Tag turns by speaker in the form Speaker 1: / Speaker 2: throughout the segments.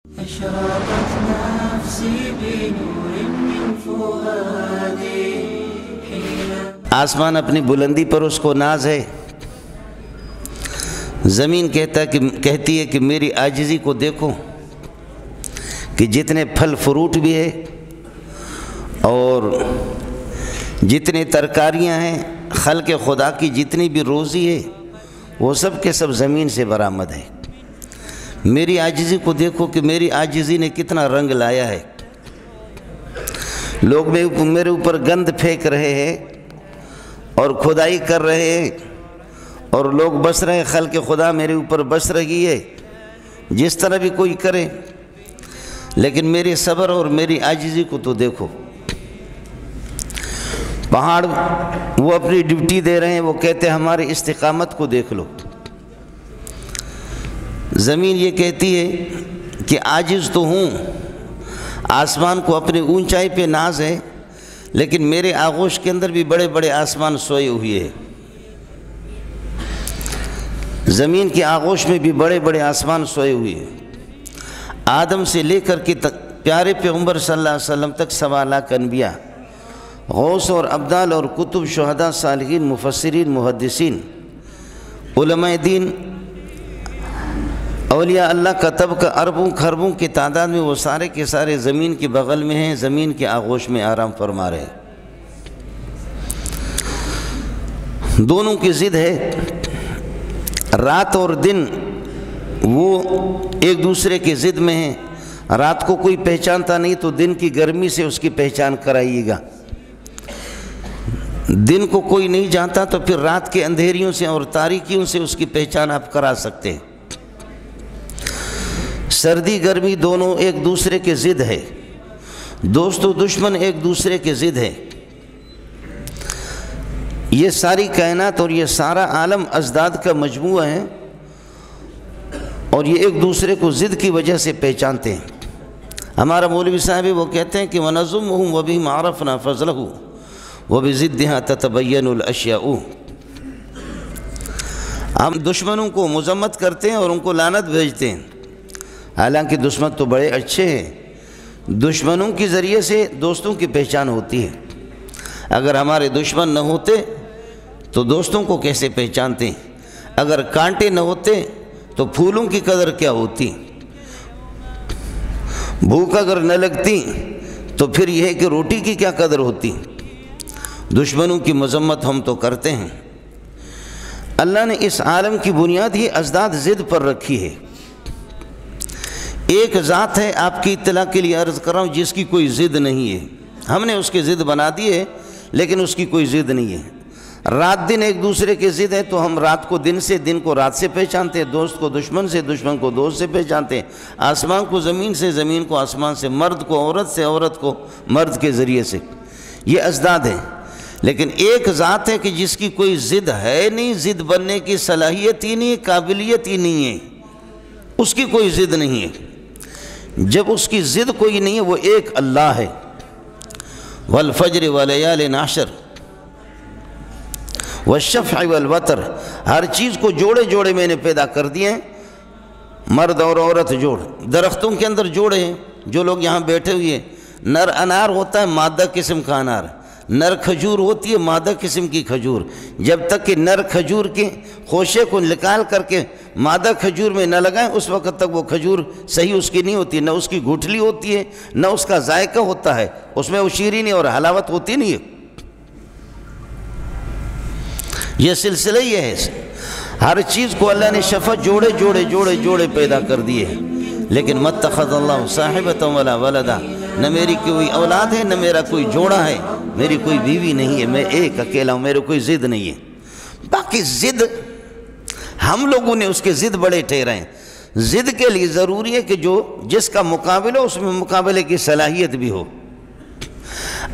Speaker 1: أشرقت نفسي بنور من فؤادي
Speaker 2: آسمان اپنی بلندی پر اس کو ناز ہے، زمین کہتی ہے کہ میری عاجزی کو دیکھو کہ جتنے پھل فروٹ بھی ہے اور جتنے ترکاریاں ہیں، خلق خدا کی جتنی بھی روزی ہے وہ سب کے سب زمین سے برآمد ہے۔ میری عاجزی کو دیکھو کہ میری عاجزی نے کتنا رنگ لایا ہے۔ لوگ میرے اوپر گند پھینک رہے ہیں اور کھدائی کر رہے ہیں اور لوگ بس رہے ہیں، خلق خدا میرے اوپر بس رہی ہے، جس طرح بھی کوئی کرے، لیکن میرے صبر اور میری عاجزی کو تو دیکھو۔ پہاڑ وہ اپنی ڈیوٹی دے رہے ہیں، وہ کہتے ہیں ہماری استقامت کو دیکھ لو۔ زمین یہ کہتی ہے کہ عاجز تو ہوں، آسمان کو اپنی اونچائی پہ ناز ہے، لیکن میرے آغوش کے اندر بھی بڑے بڑے آسمان سوئے ہوئے ہیں۔ زمین کے آغوش میں بھی بڑے بڑے آسمان سوئے ہوئے ہیں۔ آدم سے لے کر کے پیارے پیغمبر صلی اللہ علیہ وسلم تک 1.25 لاکھ انبیاء، غوث اور ابدال اور کتب، شہداء، صالحین، مفسرین، محدثین، علماء دین، اولیاء اللہ کا طبقہ اربوں خربوں کی تعداد میں، وہ سارے کے سارے زمین کے بغل میں ہیں، زمین کے آغوش میں آرام فرما رہے ہیں۔ دونوں کی ضد ہے، رات اور دن وہ ایک دوسرے کی ضد میں ہیں۔ رات کو کوئی پہچانتا نہیں تو دن کی گرمی سے اس کی پہچان کرائیے گا، دن کو کوئی نہیں جانتا تو پھر رات کے اندھیریوں سے اور تاریکیوں سے اس کی پہچان آپ کرا سکتے ہیں۔ سردی گرمی دونوں ایک دوسرے کے ضد ہے، دوست و دشمن ایک دوسرے کے ضد ہے۔ یہ ساری کائنات اور یہ سارا عالم ازداد کا مجموعہ ہے اور یہ ایک دوسرے کو ضد کی وجہ سے پہچانتے ہیں۔ ہمارا مولوی صاحب وہ کہتے ہیں کہ وَنَظُمُّهُمْ وَبِهِمْ عَرَفْنَا فَضْلَهُ وَبِضِدِّهَا تَتَبَيَّنُ الْأَشْيَاءُ۔ ہم دشمنوں کو مذمت کرتے ہیں اور ان کو لعنت بھیجتے ہیں، حالانکہ دشمن تو بڑے اچھے ہیں۔ دشمنوں کے ذریعے سے دوستوں کی پہچان ہوتی ہے۔ اگر ہمارے دشمن نہ ہوتے تو دوستوں کو کیسے پہچانتے ہیں؟ اگر کانٹے نہ ہوتے تو پھولوں کی قدر کیا ہوتی؟ بھوک اگر نہ لگتی تو پھر یہ ہے کہ روٹی کی کیا قدر ہوتی؟ دشمنوں کی مذمت ہم تو کرتے ہیں۔ اللہ نے اس عالم کی بنیاد ہی ازداد ضد پر رکھی ہے۔ ایک ذات ہے، آپ کی اطلاع کے لیے عرض کر رہا ہوں، جس کی کوئی ضد نہیں ہے۔ ہم نے اس کی ضد بنا دی ہے لیکن اس کی کوئی ضد نہیں ہے۔ رات دن ایک دوسرے کے ضد ہے تو ہم رات کو دن سے، دن کو رات سے پہچانتے ہیں، دوست کو دشمن سے، دشمن کو دوست سے پہچانتے ہیں، آسمان کو زمین سے، زمین کو آسمان سے، مرد کو عورت سے، عورت کو مرد کے ذریعے سے۔ یہ ازداد ہیں، لیکن ایک ذات ہے کہ جس کی کوئی ضد ہے نہیں، ضد بننے کی صلاحیت ہی نہیں، قابلیت ہی نہیں ہے، اس کی کوئی ضد نہیں ہے۔ جب اس کی ضد کوئی نہیں ہے، وہ ایک اللہ ہے۔ والفجر ولیال عشر والشفع والوتر، ہر چیز کو جوڑے جوڑے میں نے پیدا کر دیے ہیں، مرد اور عورت جوڑ۔ درختوں کے اندر جوڑے ہیں، جو لوگ یہاں بیٹھے ہوئے ہیں، نر انار ہوتا ہے مادہ قسم کا انار، نر کھجور ہوتی ہے مادہ قسم کی کھجور۔ جب تک کہ نر کھجور کے خوشے کو نکال کر کے مادہ کھجور میں نہ لگائیں، اس وقت تک وہ کھجور صحیح اس کی نہیں ہوتی، نہ اس کی گٹھلی ہوتی ہے، نہ اس کا ذائقہ ہوتا ہے، اس میں وہ شیرینی اور حلاوت ہوتی نہیں ہے۔ یہ سلسلہ یہ ہے، ہر چیز کو اللہ نے شفا جوڑے جوڑے جوڑے جوڑے پیدا کر دیے ہیں۔ لیکن مَتَّخَذَ اللَّهُ صَاحِبَةً وَلَا وَلَدًا، نہ میری کوئی اولاد ہے، نہ میرا کوئی جوڑا ہے، میری کوئی بیوی نہیں ہے، میں ایک اکیلا ہوں، میرے کوئی ضد نہیں ہے۔ باقی ضد ہم لوگوں نے اس کے ضد بڑے ٹھہرے ہیں۔ ضد کے لیے ضروری ہے کہ جس کا مقابل ہو اس میں مقابلے کی صلاحیت بھی ہو۔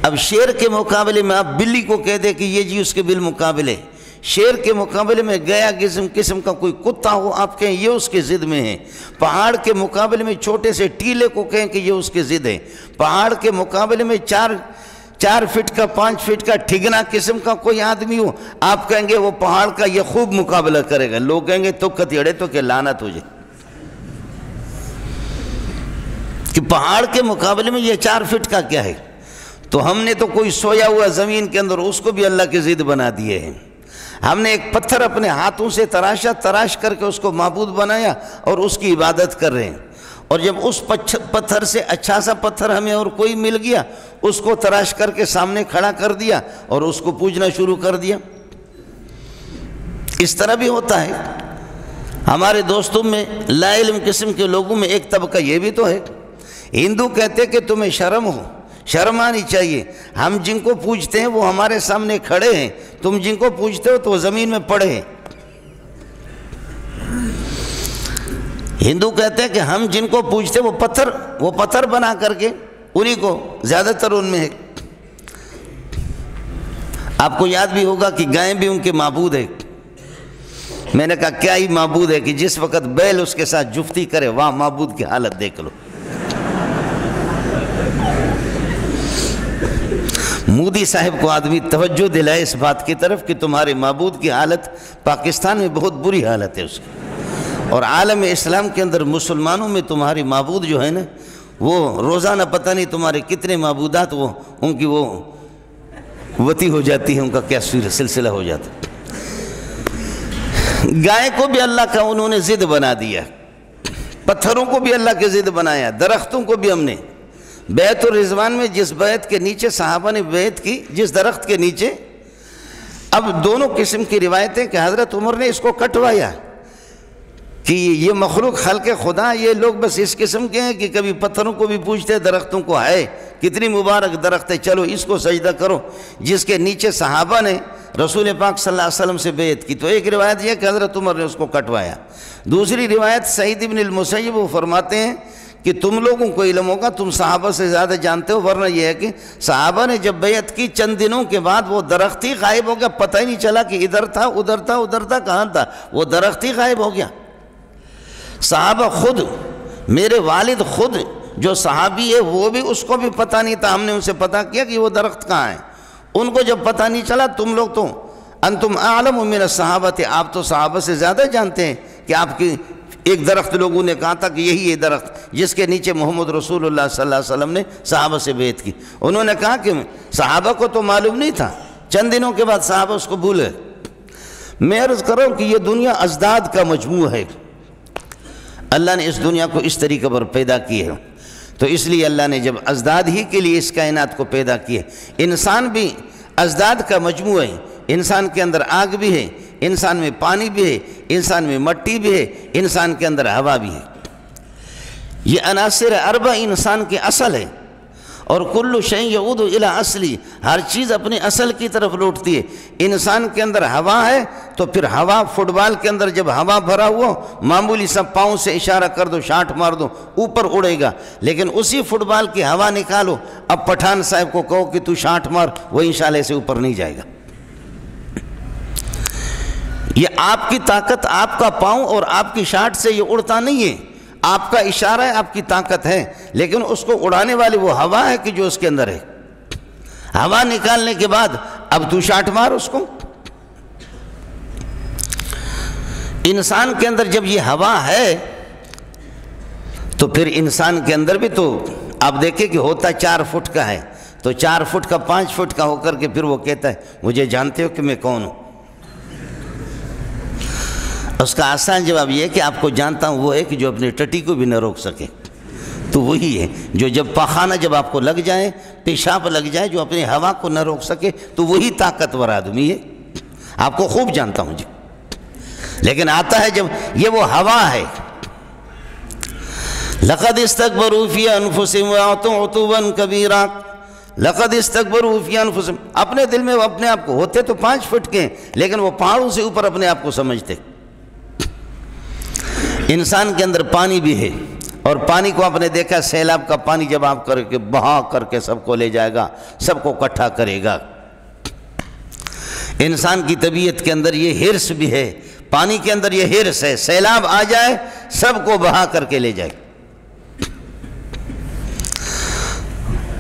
Speaker 2: اب شیر کے مقابلے میں آپ بلی کو کہہ دیں کہ یہ جی اس کے بالمقابلے، شیر کے مقابلے میں گیا قسم کا کوئی کتا ہو، آپ کہیں یہ اس کے ضد میں ہے۔ پہاڑ کے مقابلے میں چھوٹے سے ٹیلے کو کہیں کہ یہ اس کے ضد ہے۔ پہاڑ کے مقابلے میں 4 فٹ کا 5 فٹ کا ٹھگنا قسم کا کوئی آدمی ہو، آپ کہیں گے وہ پہاڑ کا یہ خوب مقابلہ کرے گا، لوگ کہیں گے تو کتیڑے تو کہ لعنت ہو جائے۔ کہ پہاڑ کے مقابلے میں یہ 4 فٹ کا کیا ہے؟ تو ہم نے تو کوئی سویا ہوا زمین کے اندر اس کو بھی اللہ کی ضد بنا دیے ہیں۔ ہم نے ایک پتھر اپنے ہاتھوں سے تراش کر کے اس کو معبود بنایا اور اس کی عبادت کر رہے ہیں، اور جب اس پتھر سے اچھا سا پتھر ہمیں اور کوئی مل گیا اس کو تراش کر کے سامنے کھڑا کر دیا اور اس کو پوجنا شروع کر دیا۔ اس طرح بھی ہوتا ہے۔ ہمارے دوستوں میں لا علم قسم کے لوگوں میں ایک طبقہ یہ بھی تو ہے، ہندو کہتے کہ تمہیں شرم آنی چاہیے، ہم جن کو پوجتے ہیں وہ ہمارے سامنے کھڑے ہیں، تم جن کو پوجتے ہو تو وہ زمین میں پڑے ہیں۔ ہندو کہتے ہیں کہ ہم جن کو پوجتے ہیں وہ پتھر بنا کر کے انہی کو، زیادہ تر ان میں ہے۔ آپ کو یاد بھی ہوگا کہ گائیں بھی ان کے معبود ہے۔ میں نے کہا کیا ہی معبود ہے کہ جس وقت بیل اس کے ساتھ جفتی کرے، وہاں معبود کی حالت دیکھ لو۔ مودی صاحب کو آدمی توجہ دلائے اس بات کی طرف کہ تمہارے معبود کی حالت پاکستان میں بہت بری حالت ہے اس کی، اور عالم اسلام کے اندر مسلمانوں میں تمہاری معبود جو ہے نا وہ روزانہ پتہ نہیں تمہارے کتنے معبودات وہ ان کی وہ وتی ہو جاتی ہے، ان کا کیا سلسلہ ہو جاتا ہے۔ گائے کو بھی اللہ کا انہوں نے ضد بنا دیا، پتھروں کو بھی اللہ کے ضد بنایا، درختوں کو بھی ہم نے۔ بیعت الرضوان میں جس بیعت کے نیچے صحابہ نے بیعت کی، جس درخت کے نیچے، اب دونوں قسم کی روایتیں کہ حضرت عمر نے اس کو کٹوایا کہ یہ مخلوق خلق خدا، یہ لوگ بس اس قسم کے ہیں کہ کبھی پتھروں کو بھی پوجتے، درختوں کو، ہے کتنی مبارک درخت ہے، چلو اس کو سجدہ کرو، جس کے نیچے صحابہ نے رسول پاک صلی اللہ علیہ وسلم سے بیعت کی۔ تو ایک روایت یہ کہ حضرت عمر نے اس کو کٹوایا۔ دوسری روایت سعید بن المسیب وہ فرماتے ہیں کہ تم لوگوں کو علم ہوگا، تم صحابہ سے زیادہ جانتے ہو، ورنہ یہ ہے کہ صحابہ نے جب بیعت کی چند دنوں کے بعد وہ درخت ہی غائب ہو گیا، پتہ ہی نہیں چلا کہ ادھر تھا ادھر تھا ادھر تھا کہاں تھا، وہ درخت ہی غائب ہو گیا۔ صحابہ خود، میرے والد خود جو صحابی ہے وہ بھی، اس کو بھی پتہ نہیں تھا، ہم نے ان سے پتہ کیا کہ وہ درخت کہاں ہے، ان کو جب پتہ نہیں چلا، تم لوگ تو انتم اعلم من الصحابہ تھے، آپ تو صحابہ سے زیادہ جانتے ہیں کہ آپ کی ایک درخت لوگوں نے کہا تھا کہ یہی ہے درخت جس کے نیچے محمد رسول اللہ صلی اللہ علیہ وسلم نے صحابہ سے بیعت کی۔ انہوں نے کہا کہ صحابہ کو تو معلوم نہیں تھا، چند دنوں کے بعد صحابہ اس کو بھول گئے۔ میں عرض کروں کہ یہ دنیا ازداد کا مجموع ہے، اللہ نے اس دنیا کو اس طریقے پر پیدا کی ہے، تو اس لیے اللہ نے جب ازداد ہی کے لیے اس کائنات کو پیدا کی ہے۔ انسان بھی ازداد کا مجموع ہے، انسان کے اندر آگ بھی ہے، انسان میں پانی بھی ہے، انسان میں مٹی بھی ہے، انسان کے اندر ہوا بھی ہے۔ یہ عناصر اربع انسان کے اصل ہے، اور کل شیء یعود الی اصلی، ہر چیز اپنے اصل کی طرف لوٹتی ہے۔ انسان کے اندر ہوا ہے تو پھر ہوا، فٹ بال کے اندر جب ہوا بھرا ہوا، معمولی سا پاؤں سے اشارہ کر دو، شاٹ مار دو، اوپر اڑے گا، لیکن اسی فٹ بال کی ہوا نکالو، اب پٹھان صاحب کو کہو کہ تو شاٹ مار، وہ انشاءاللہ سے اوپر نہیں جائے گا۔ یہ آپ کی طاقت، آپ کا پاؤں اور آپ کی شاٹ سے یہ اڑتا نہیں ہے، آپ کا اشارہ ہے، آپ کی طاقت ہے، لیکن اس کو اڑانے والی وہ ہوا ہے کہ جو اس کے اندر ہے۔ ہوا نکالنے کے بعد اب تو شاٹ مار اس کو۔ انسان کے اندر جب یہ ہوا ہے تو پھر انسان کے اندر بھی تو آپ دیکھیں کہ ہوتا 4 فٹ کا ہے، تو 4 فٹ کا 5 فٹ کا ہو کر کے پھر وہ کہتا ہے مجھے جانتے ہو کہ میں کون ہوں؟ اس کا آسان جواب یہ ہے کہ آپ کو جانتا ہوں وہ ہے کہ جو اپنی ٹٹی کو بھی نہ روک سکے، تو وہی ہے جو جب پاخانہ جب آپ کو لگ جائے، پیشاب لگ جائے، جو اپنی ہوا کو نہ روک سکے، تو وہی طاقتور آدمی ہے۔ آپ کو خوب جانتا ہوں جی، لیکن آتا ہے جب یہ وہ ہوا ہے۔ لقد استكبروا في انفسهم وعتوا عتوا كبيرا، لقد استكبروا في انفسهم، اپنے دل میں وہ اپنے آپ کو، ہوتے تو 5 فٹ کے، لیکن وہ پہاڑوں سے اوپر اپنے آپ کو سمجھتے۔ انسان کے اندر پانی بھی ہے، اور پانی کو آپ نے دیکھا، سیلاب کا پانی جب آپ کر کے بہا کر کے سب کو لے جائے گا، سب کو اکٹھا کرے گا۔ انسان کی طبیعت کے اندر یہ حرص بھی ہے، پانی کے اندر یہ حرص ہے، سیلاب آ جائے سب کو بہا کر کے لے جائے۔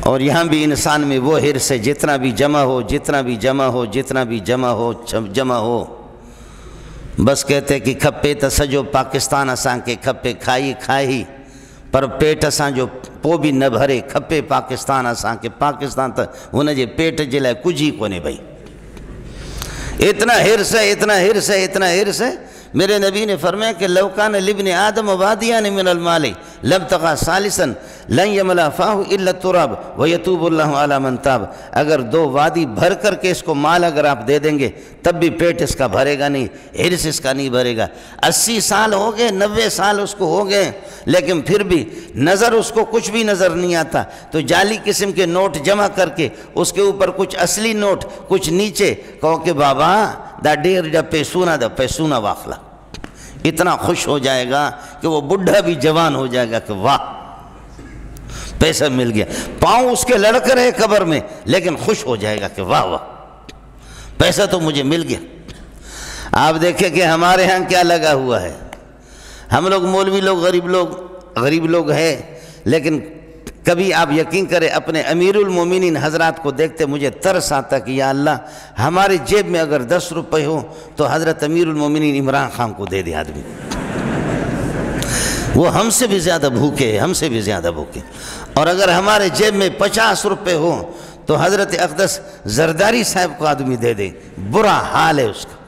Speaker 2: اور یہاں بھی انسان میں وہ حرص ہے، جتنا بھی جمع ہو، جتنا بھی جمع ہو، جتنا بھی جمع ہو، جمع ہو، بس کہتے کہ کھپے تا سجو پاکستان اساں کے کھپے کھائی کھائی، پر پیٹ اساں جو پو بھی نہ بھرے کھپے پاکستان اساں کے پاکستان تا ان جے پیٹ جے لائے کچھ ہی کونے بھائی. اتنا حرص ہے، اتنا حرص ہے، اتنا حرص ہے. میرے نبی نے فرمایا کہ لو کان لابن آدم وادیان من المال لابتغى ثالثا لن يملا فاه الا التراب ويتوب الله على من تاب. اگر دو وادی بھر کر کے اس کو مال اگر آپ دے دیں گے تب بھی پیٹ اس کا بھرے گا نہیں، حرص اس کا نہیں بھرے گا. 80 سال ہو گئے، 90 سال اس کو ہو گئے، لیکن پھر بھی نظر اس کو کچھ بھی نظر نہیں آتا. تو جعلی قسم کے نوٹ جمع کر کے اس کے اوپر کچھ اصلی نوٹ کچھ نیچے کہو کہ بابا دا ڈیر دا پیسونا واخلا. اتنا خوش ہو جائے گا کہ وہ بڈھا بھی جوان ہو جائے گا کہ واہ پیسہ مل گیا. پاؤں اس کے لڑک رہے قبر میں لیکن خوش ہو جائے گا کہ واہ واہ پیسہ تو مجھے مل گیا. آپ دیکھیں کہ ہمارے ہاں کیا لگا ہوا ہے. ہم لوگ مولوی لوگ غریب لوگ ہیں، لیکن کبھی آپ یقین کریں اپنے امیر المومنین حضرات کو دیکھتے مجھے ترس آتا کہ یا اللہ ہمارے جیب میں اگر 10 روپے ہو تو حضرت امیر المومنین عمران خان کو دے دے آدمی. وہ ہم سے بھی زیادہ بھوکے ہیں، ہم سے بھی زیادہ بھوکے. اور اگر ہمارے جیب میں 50 روپے ہو تو حضرت اقدس زرداری صاحب کو آدمی دے دے، برا حال ہے اس کا.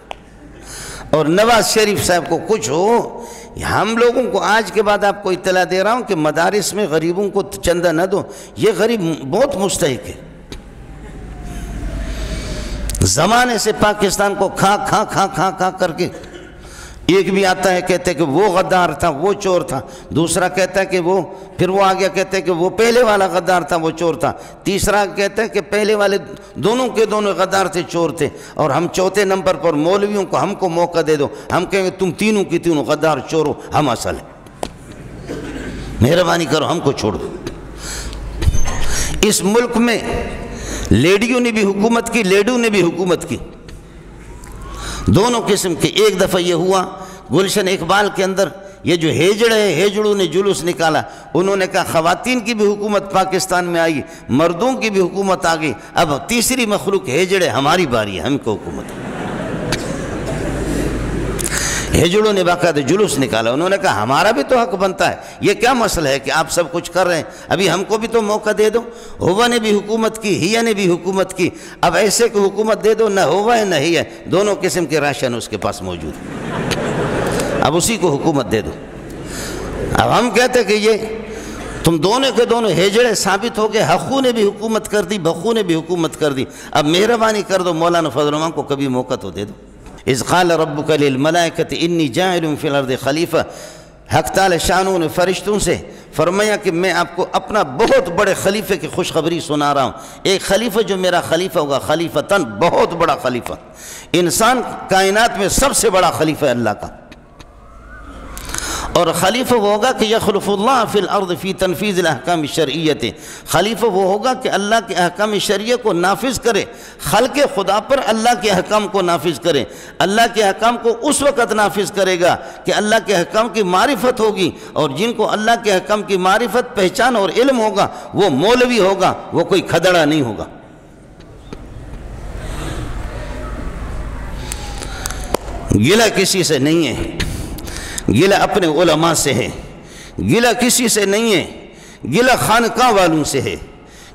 Speaker 2: اور نواز شریف صاحب کو کچھ ہو. ہم لوگوں کو آج کے بعد آپ کو اطلاع دے رہا ہوں کہ مدارس میں غریبوں کو چندہ نہ دو. یہ غریب بہت مستحق ہے. زمانے سے پاکستان کو کھا کر کے ایک بھی آتا ہے کہتے کہ وہ غدار تھا، وہ چور تھا. دوسرا کہتا ہے کہ وہ پھر وہ آگیا کہتے کہ وہ پہلے والا غدار تھا، وہ چور تھا. تیسرا کہتا ہے کہ پہلے والے دونوں کے دونوں غدار تھے، چور تھے. اور ہم چوتھے نمبر پر مولویوں کو ہم کو موقع دے دو، ہم کہیں گے تم تینوں کی تینوں غدار چور ہو، ہم اصل ہیں، مہربانی کرو ہم کو چھوڑ دو. اس ملک میں لیڈیوں نے بھی حکومت کی، لیڈوں نے بھی حکومت کی، دونوں قسم کے. ایک دفعہ یہ ہوا گلشن اقبال کے اندر یہ جو ہیجڑ ہے، ہیجڑوں نے جلوس نکالا. انہوں نے کہا خواتین کی بھی حکومت پاکستان میں آئی، مردوں کی بھی حکومت آ گئی، اب تیسری مخلوق ہیجڑے ہماری باری ہے، ہم کو حکومت. ہیجڑوں نے باقاعدہ جلوس نکالا. انہوں نے کہا ہمارا بھی تو حق بنتا ہے. یہ کیا مسئلہ ہے کہ آپ سب کچھ کر رہے ہیں، ابھی ہم کو بھی تو موقع دے دو. ہوا نے بھی حکومت کی، ہیا نے بھی حکومت کی. اب ایسے کہ حکومت دے دو، نہ ہوا ہے نہ ہی ہے، دونوں قسم کے راشن اس کے پاس موجود ہے، اب اسی کو حکومت دے دو. اب ہم کہتے کہ یہ تم دونوں کے دونوں ہیجڑے ثابت ہو گئے. حقو نے بھی حکومت کر دی، بخو نے بھی حکومت کر دی. اب مہربانی کر دو مولانا فضل الرحمان کو کبھی موقع تو دے دو. اذ قال ربک للملائکۃ انی جاعل فی الارض خلیفہ. حق تعالی شانوں نے فرشتوں سے فرمایا کہ میں آپ کو اپنا بہت بڑے خلیفے کی خوشخبری سنا رہا ہوں. ایک خلیفہ جو میرا خلیفہ ہوگا، خلیفتاً بہت بڑا خلیفہ. انسان کائنات میں سب سے بڑا خلیفہ اللہ کا. اور خلیفہ وہ ہوگا کہ یخلف اللہ فی الارض فی تنفیذ الاحکام الشرعیت. خلیفہ وہ ہوگا کہ اللہ کے احکام شرعیہ کو نافذ کرے، خلق خدا پر اللہ کے احکام کو نافذ کرے. اللہ کے احکام کو اس وقت نافذ کرے گا کہ اللہ کے احکام کی معرفت ہوگی، اور جن کو اللہ کے احکام کی معرفت، پہچان اور علم ہوگا وہ مولوی ہوگا، وہ کوئی کھدڑا نہیں ہوگا. گلہ کسی سے نہیں ہے، گلہ اپنے علماء سے ہے. گلہ کسی سے نہیں ہے، گلہ خانقاہ والوں سے ہے.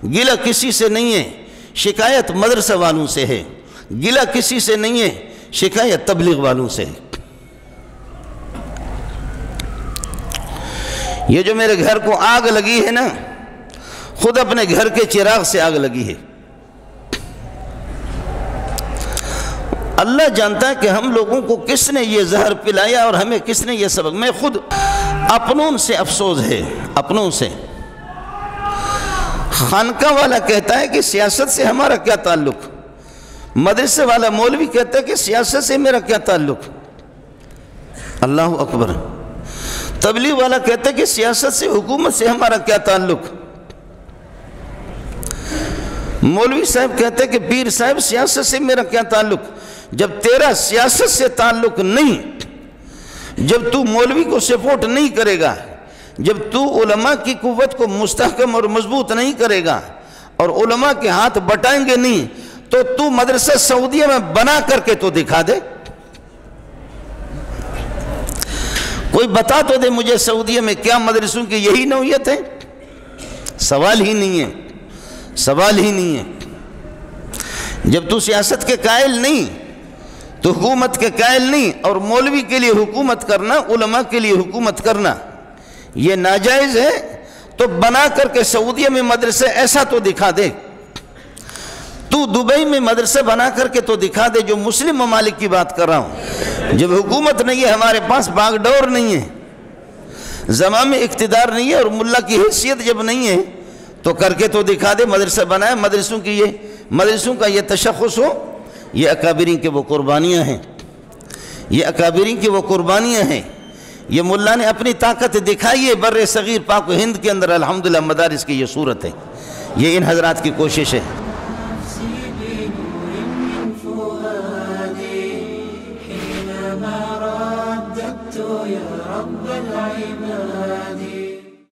Speaker 2: گلہ کسی سے نہیں ہے، شکایت مدرسہ والوں سے ہے. گلہ کسی سے نہیں ہے، شکایت تبلیغ والوں سے ہے. یہ جو میرے گھر کو آگ لگی ہے نا، خود اپنے گھر کے چراغ سے آگ لگی ہے. اللہ جانتا ہے کہ ہم لوگوں کو کس نے یہ زہر پلایا اور ہمیں کس نے یہ سبق. میں خود اپنوں سے افسوس ہے، اپنوں سے. خانقاہ والا کہتا ہے کہ سیاست سے ہمارا کیا تعلق، مدرسے والا مولوی کہتا ہے کہ سیاست سے میرا کیا تعلق. اللہ اکبر. تبلیغ والا کہتا ہے کہ سیاست سے، حکومت سے ہمارا کیا تعلق. مولوی صاحب کہتے ہیں کہ پیر صاحب سیاست سے میرا کیا تعلق. جب تیرا سیاست سے تعلق نہیں، جب تو مولوی کو سپورٹ نہیں کرے گا، جب تو علماء کی قوت کو مستحکم اور مضبوط نہیں کرے گا اور علماء کے ہاتھ بٹائیں گے نہیں، تو مدرسہ سعودیہ میں بنا کر کے تو دکھا دے. کوئی بتا تو دے مجھے سعودیہ میں کیا مدرسوں کی یہی نوعیت ہے. سوال ہی نہیں ہے، سوال ہی نہیں ہے۔ جب تو سیاست کے قائل نہیں تو حکومت کے قائل نہیں، اور مولوی کے لیے حکومت کرنا، علماء کے لیے حکومت کرنا یہ ناجائز ہے، تو بنا کر کے سعودیہ میں مدرسے ایسا تو دکھا دے، تو دبئی میں مدرسے بنا کر کے تو دکھا دے، جو مسلم ممالک کی بات کر رہا ہوں۔ جب حکومت نہیں ہے، ہمارے پاس باغ ڈور نہیں ہے، زمان میں اقتدار نہیں ہے، اور ملا کی حیثیت جب نہیں ہے تو کر کے تو دکھا دے، مدرسہ بنائے، مدرسوں کا یہ تشخص ہو۔ یہ اکابرین کے وہ قربانیاں ہیں، یہ اکابرین کی وہ قربانیاں ہیں۔ یہ ملا نے اپنی طاقت دکھائی ہے بر صغیر پاک و ہند کے اندر، الحمدللہ مدارس کی یہ صورت ہے، یہ ان حضرات کی کوشش ہے۔